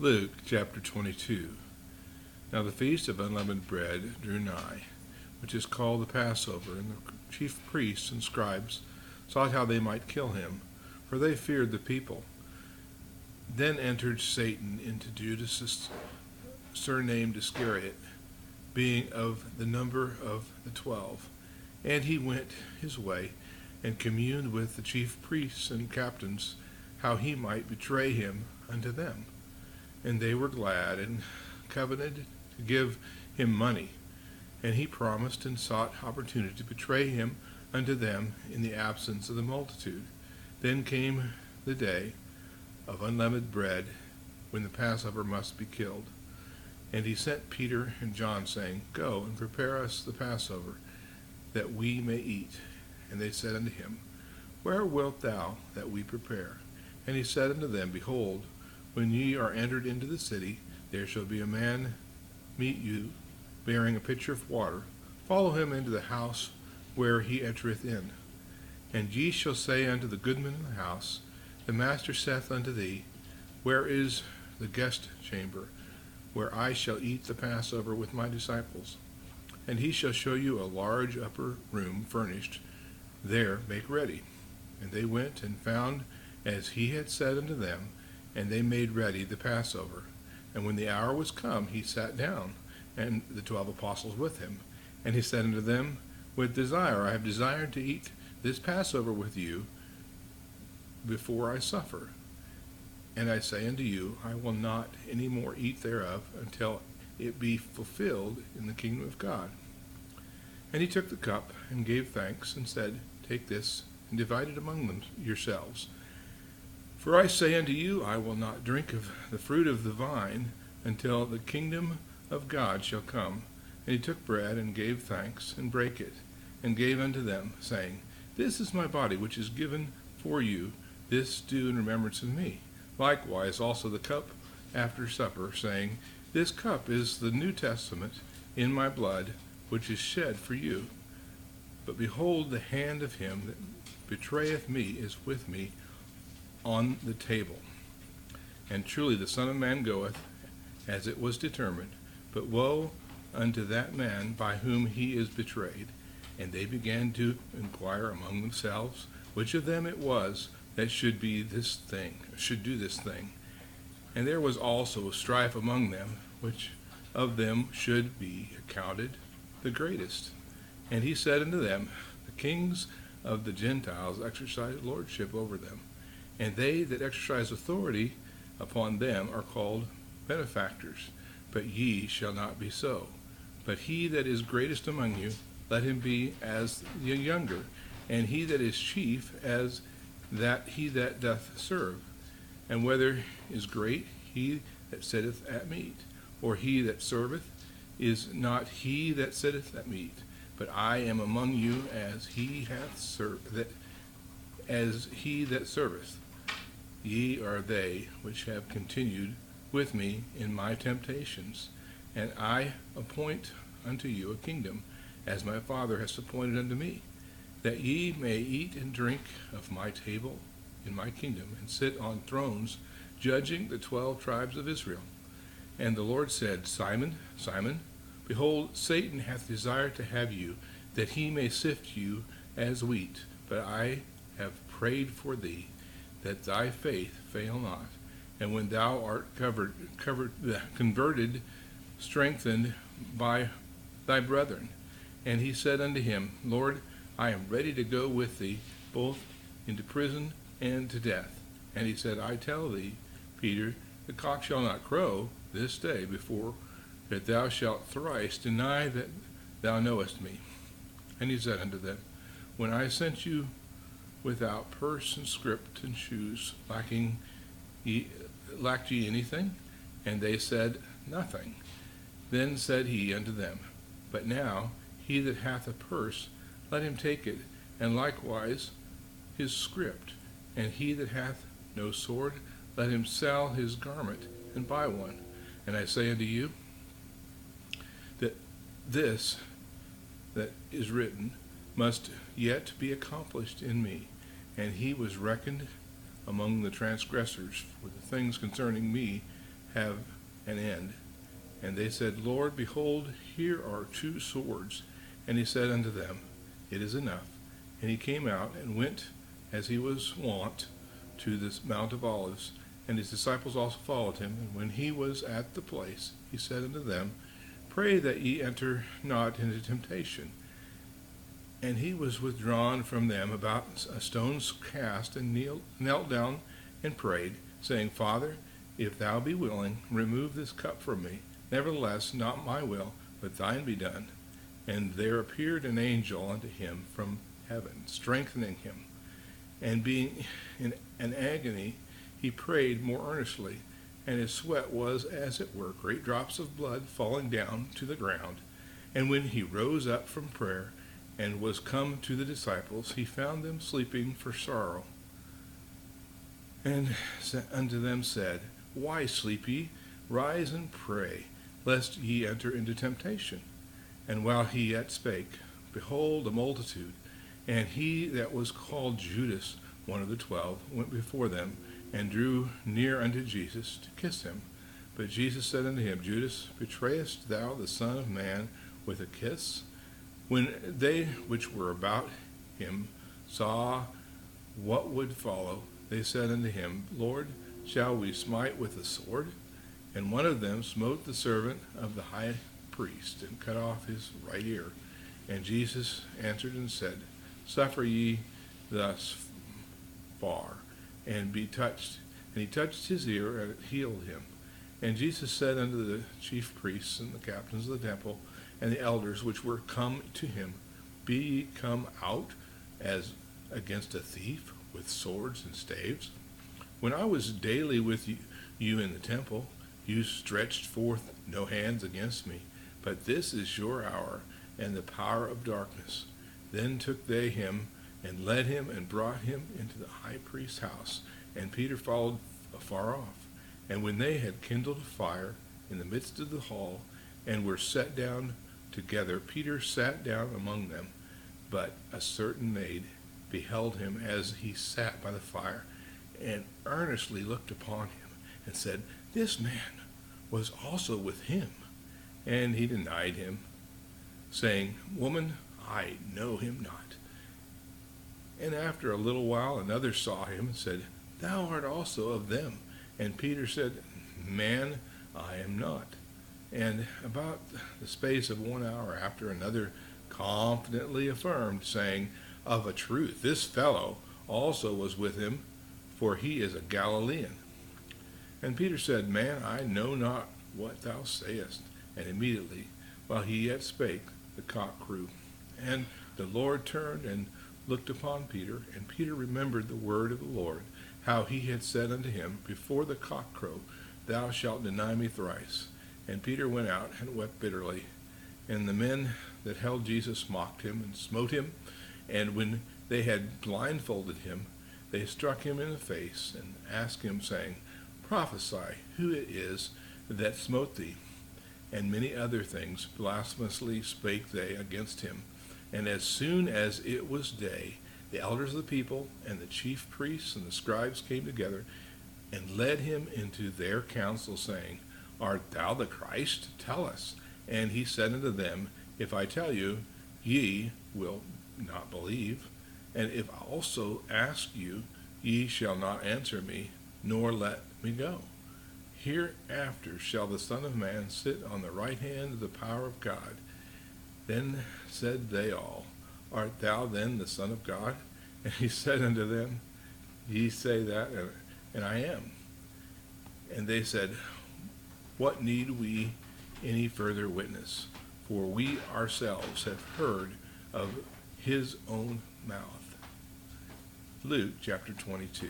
Luke chapter 22. Now the feast of unleavened bread drew nigh, which is called the Passover, and the chief priests and scribes sought how they might kill him, for they feared the people. Then entered Satan into Judas, surnamed Iscariot, being of the number of the 12. And he went his way, and communed with the chief priests and captains, how he might betray him unto them. And they were glad, and covenanted to give him money. And he promised and sought opportunity to betray him unto them in the absence of the multitude. Then came the day of unleavened bread, when the Passover must be killed. And he sent Peter and John, saying, Go and prepare us the Passover, that we may eat. And they said unto him, Where wilt thou that we prepare? And he said unto them, Behold, when ye are entered into the city, there shall be a man meet you, bearing a pitcher of water. Follow him into the house where he entereth in. And ye shall say unto the goodman of the house, The master saith unto thee, Where is the guest chamber, where I shall eat the Passover with my disciples? And he shall show you a large upper room furnished. There make ready. And they went and found as he had said unto them, and they made ready the Passover. And when the hour was come, he sat down, and the 12 apostles with him. And he said unto them, With desire I have desired to eat this Passover with you before I suffer. And I say unto you, I will not any more eat thereof until it be fulfilled in the kingdom of God. And he took the cup, and gave thanks, and said, Take this, and divide it among them yourselves. For I say unto you, I will not drink of the fruit of the vine until the kingdom of God shall come. And he took bread, and gave thanks, and brake it, and gave unto them, saying, This is my body, which is given for you. This do in remembrance of me. Likewise also the cup after supper, saying, This cup is the New Testament in my blood, which is shed for you. But behold, the hand of him that betrayeth me is with me on the table. And truly the Son of Man goeth, as it was determined. But woe unto that man by whom he is betrayed. And they began to inquire among themselves, which of them it was that should do this thing. And there was also strife among them, which of them should be accounted the greatest. And he said unto them, The kings of the Gentiles exercise lordship over them, and they that exercise authority upon them are called benefactors. But ye shall not be so. But he that is greatest among you, let him be as the younger, and he that is chief as that he that doth serve. And whether is great he that sitteth at meat, or he that serveth, is not he that sitteth at meat, but I am among you as he that serveth. Ye are they which have continued with me in my temptations, and I appoint unto you a kingdom, as my Father hath appointed unto me, that ye may eat and drink of my table in my kingdom, and sit on thrones, judging the 12 tribes of Israel. And the Lord said, Simon, Simon, behold, Satan hath desired to have you, that he may sift you as wheat. But I have prayed for thee, that thy faith fail not. And when thou art converted, strengthened by thy brethren. And he said unto him, Lord, I am ready to go with thee, both into prison and to death. And he said, I tell thee, Peter, the cock shall not crow this day before that thou shalt thrice deny that thou knowest me. And he said unto them, When I sent you without purse and scrip and shoes, lacked ye anything? And they said, Nothing. Then said he unto them, But now he that hath a purse, let him take it, and likewise his scrip. And he that hath no sword, let him sell his garment and buy one. And I say unto you, that this that is written must yet be accomplished in me. And he was reckoned among the transgressors, for the things concerning me have an end? And they said, Lord, behold, here are 2 swords. And he said unto them, It is enough. And he came out and went, as he was wont, to the Mount of Olives. And his disciples also followed him. And when he was at the place, he said unto them, Pray that ye enter not into temptation. And he was withdrawn from them about a stone's cast, and knelt down and prayed, saying, Father, if thou be willing, remove this cup from me. Nevertheless, not my will, but thine be done. And there appeared an angel unto him from heaven, strengthening him. And being in an agony, he prayed more earnestly, and his sweat was, as it were, great drops of blood falling down to the ground. And when he rose up from prayer, and was come to the disciples, he found them sleeping for sorrow. And unto them said, Why sleep ye? Rise and pray, lest ye enter into temptation. And while he yet spake, behold, a multitude, and he that was called Judas, one of the 12, went before them, and drew near unto Jesus to kiss him. But Jesus said unto him, Judas, betrayest thou the Son of Man with a kiss? When they which were about him saw what would follow, they said unto him, Lord, shall we smite with the sword? And one of them smote the servant of the high priest, and cut off his right ear. And Jesus answered and said, Suffer ye thus far, and be touched. And he touched his ear, and it healed him. And Jesus said unto the chief priests and the captains of the temple, and the elders which were come to him, Be ye come out as against a thief with swords and staves? When I was daily with you in the temple, you stretched forth no hands against me, but this is your hour and the power of darkness. Then took they him and led him and brought him into the high priest's house, and Peter followed afar off. And when they had kindled a fire in the midst of the hall, and were set down together, Peter sat down among them. But a certain maid beheld him as he sat by the fire, and earnestly looked upon him, and said, This man was also with him. And he denied him, saying, Woman, I know him not. And after a little while another saw him, and said, Thou art also of them. And Peter said, Man, I am not. And about the space of 1 hour after, another confidently affirmed, saying, Of a truth, this fellow also was with him, for he is a Galilean. And Peter said, Man, I know not what thou sayest. And immediately, while he yet spake, the cock crew. And the Lord turned and looked upon Peter, and Peter remembered the word of the Lord, how he had said unto him, Before the cock crow, thou shalt deny me thrice. And Peter went out and wept bitterly. And the men that held Jesus mocked him and smote him. And when they had blindfolded him, they struck him in the face and asked him, saying, Prophesy, who it is that smote thee? And many other things blasphemously spake they against him. And as soon as it was day, the elders of the people and the chief priests and the scribes came together, and led him into their council, saying, Art thou the Christ? Tell us. And he said unto them, If I tell you, ye will not believe. And if I also ask you, ye shall not answer me, nor let me go. Hereafter shall the Son of Man sit on the right hand of the power of God. Then said they all, Art thou then the Son of God? And he said unto them, Ye say that, and I am. And they said, What need we any further witness? For we ourselves have heard of his own mouth. Luke chapter 22.